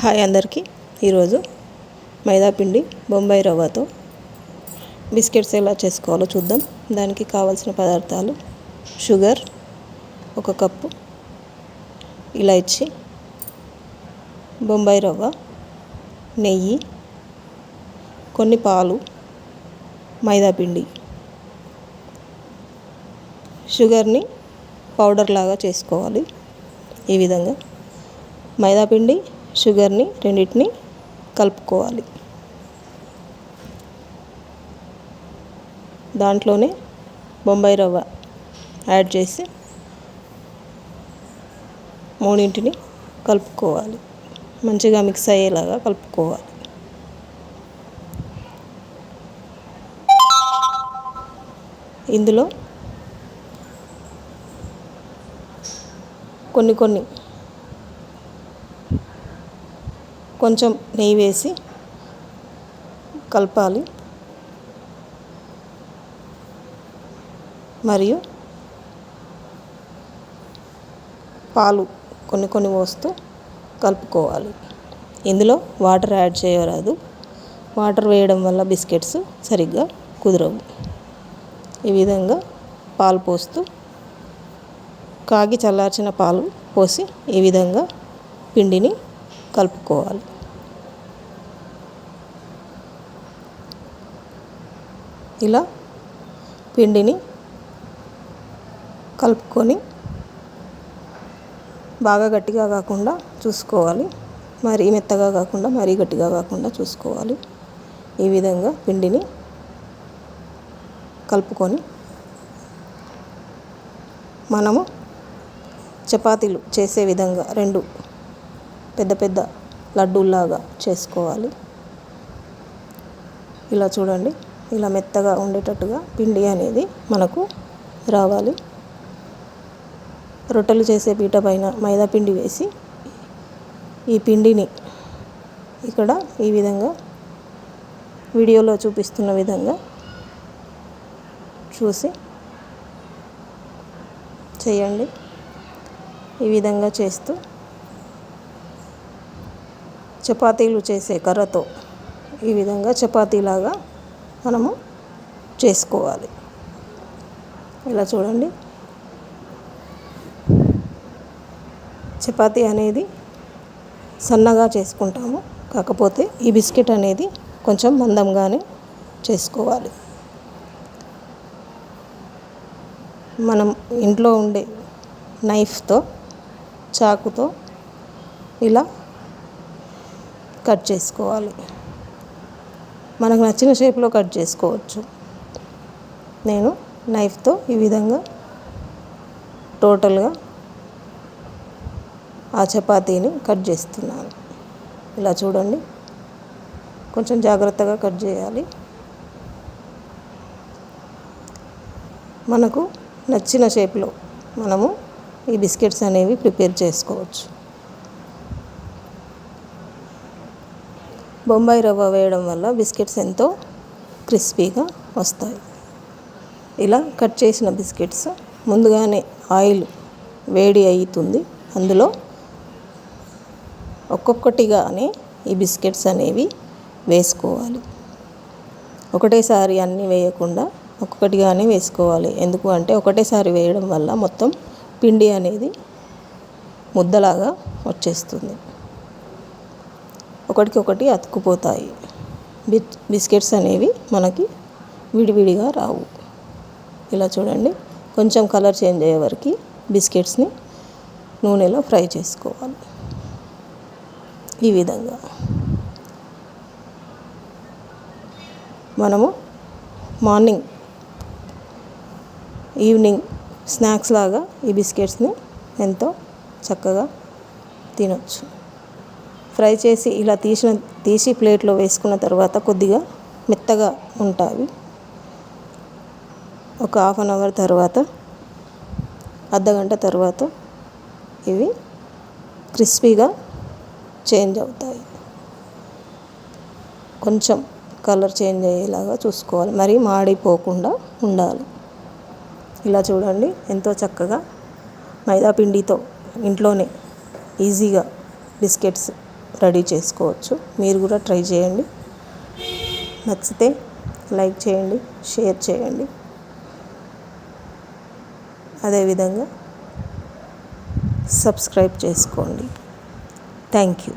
Hi అందరికీ. ఈరోజు మైదాపిండి బొంబాయి రవ్వతో బిస్కెట్స్ ఎలా చేసుకోవాలో చూద్దాం. దానికి కావాల్సిన పదార్థాలు: షుగర్ 1 కప్పు, ఇలాచీ, బొంబాయి రవ్వ, నెయ్యి, కొన్ని పాలు, మైదాపిండి. షుగర్ని పౌడర్ లాగా చేసుకోవాలి. ఈ విధంగా మైదాపిండి, షుగర్ని రెండింటిని కలుపుకోవాలి. దాంట్లోనే బొంబాయి రవ్వ యాడ్ చేసి మూడింటిని కలుపుకోవాలి. మంచిగా మిక్స్ అయ్యేలాగా కలుపుకోవాలి. ఇందులో కొంచెం నెయ్యి వేసి కలపాలి. మరియు పాలు కొన్ని పోస్తూ కలుపుకోవాలి. ఇందులో వాటర్ యాడ్ చేయరాదు. వాటర్ వేయడం వల్ల బిస్కెట్స్ సరిగ్గా కుదరవు. ఈ విధంగా పాలు పోస్తూ కాగి చల్లార్చిన పాలు పోసి ఈ విధంగా పిండిని కలుపుకోవాలి. ఇలా పిండిని కలుపుకొని బాగా గట్టిగా కాకుండా చూసుకోవాలి. మరీ మెత్తగా కాకుండా మరీ గట్టిగా కాకుండా చూసుకోవాలి. ఈ విధంగా పిండిని కలుపుకొని మనము చపాతీలు చేసే విధంగా 2 పెద్ద లడ్డూల్లాగా చేసుకోవాలి. ఇలా చూడండి, ఇలా మెత్తగా ఉండేటట్టుగా పిండి అనేది మనకు రావాలి. రొట్టెలు చేసే పీట పైన మైదా పిండి వేసి ఈ పిండిని ఇక్కడ ఈ విధంగా వీడియోలో చూపిస్తున్న విధంగా చూసి చేయండి. ఈ విధంగా చేస్తూ చపాతీలు చేసే కర్రతో ఈ విధంగా చపాతీలాగా మనము చేసుకోవాలి. ఇలా చూడండి, చపాతీ అనేది సన్నగా చేసుకుంటాము. కాకపోతే ఈ బిస్కెట్ అనేది కొంచెం మందంగానే చేసుకోవాలి. మనం ఇంట్లో ఉండే నైఫ్తో, చాకుతో ఇలా కట్ చేసుకోవాలి. మనకు నచ్చిన షేప్లో కట్ చేసుకోవచ్చు. నేను నైఫ్తో ఈ విధంగా టోటల్గా ఆ చపాతీని కట్ చేస్తున్నాను. ఇలా చూడండి, కొంచెం జాగ్రత్తగా కట్ చేయాలి. మనకు నచ్చిన షేప్లో మనము ఈ బిస్కెట్స్ అనేవి ప్రిపేర్ చేసుకోవచ్చు. బొంబాయి రవ్వ వేయడం వల్ల బిస్కెట్స్ ఎంతో క్రిస్పీగా వస్తాయి. ఇలా కట్ చేసిన బిస్కెట్స్ ముందుగానే ఆయిల్ వేడి అవుతుంది. అందులో ఒక్కొక్కటిగానే ఈ బిస్కెట్స్ అనేవి వేసుకోవాలి. ఒకటేసారి అన్నీ వేయకుండా ఒక్కొక్కటిగానే వేసుకోవాలి. ఎందుకు అంటే ఒకటేసారి వేయడం వల్ల మొత్తం పిండి అనేది ముద్దలాగా వచ్చేస్తుంది. ఒకటికొకటి అతుక్కుపోతాయి. బిస్కెట్స్ అనేవి మనకి విడివిడిగా రావు. ఇలా చూడండి, కొంచెం కలర్ చేంజ్ అయ్యే వరకు బిస్కెట్స్ని నూనెలో ఫ్రై చేసుకోవాలి. ఈ విధంగా మనము మార్నింగ్, ఈవినింగ్ స్నాక్స్ లాగా ఈ బిస్కెట్స్ని ఎంతో చక్కగా తినొచ్చు. ఫ్రై చేసి ఇలా తీసి ప్లేట్లో వేసుకున్న తర్వాత కొద్దిగా మెత్తగా ఉంటాయి. ఒక ½ అన్ అవర్ తర్వాత, అర్ధగంట తర్వాత ఇవి క్రిస్పీగా చేంజ్ అవుతాయి. కొంచెం కలర్ చేంజ్ అయ్యేలాగా చూసుకోవాలి. మరీ మాడిపోకుండా ఉండాలి. ఇలా చూడండి, ఎంతో చక్కగా మైదా పిండితో ఇంట్లోనే ఈజీగా బిస్కెట్స్ రెడీ చేసుకోవచ్చు. మీరు కూడా ట్రై చేయండి. నచ్చితే లైక్ చేయండి, షేర్ చేయండి. అదేవిధంగా సబ్స్క్రైబ్ చేసుకోండి. Thank you.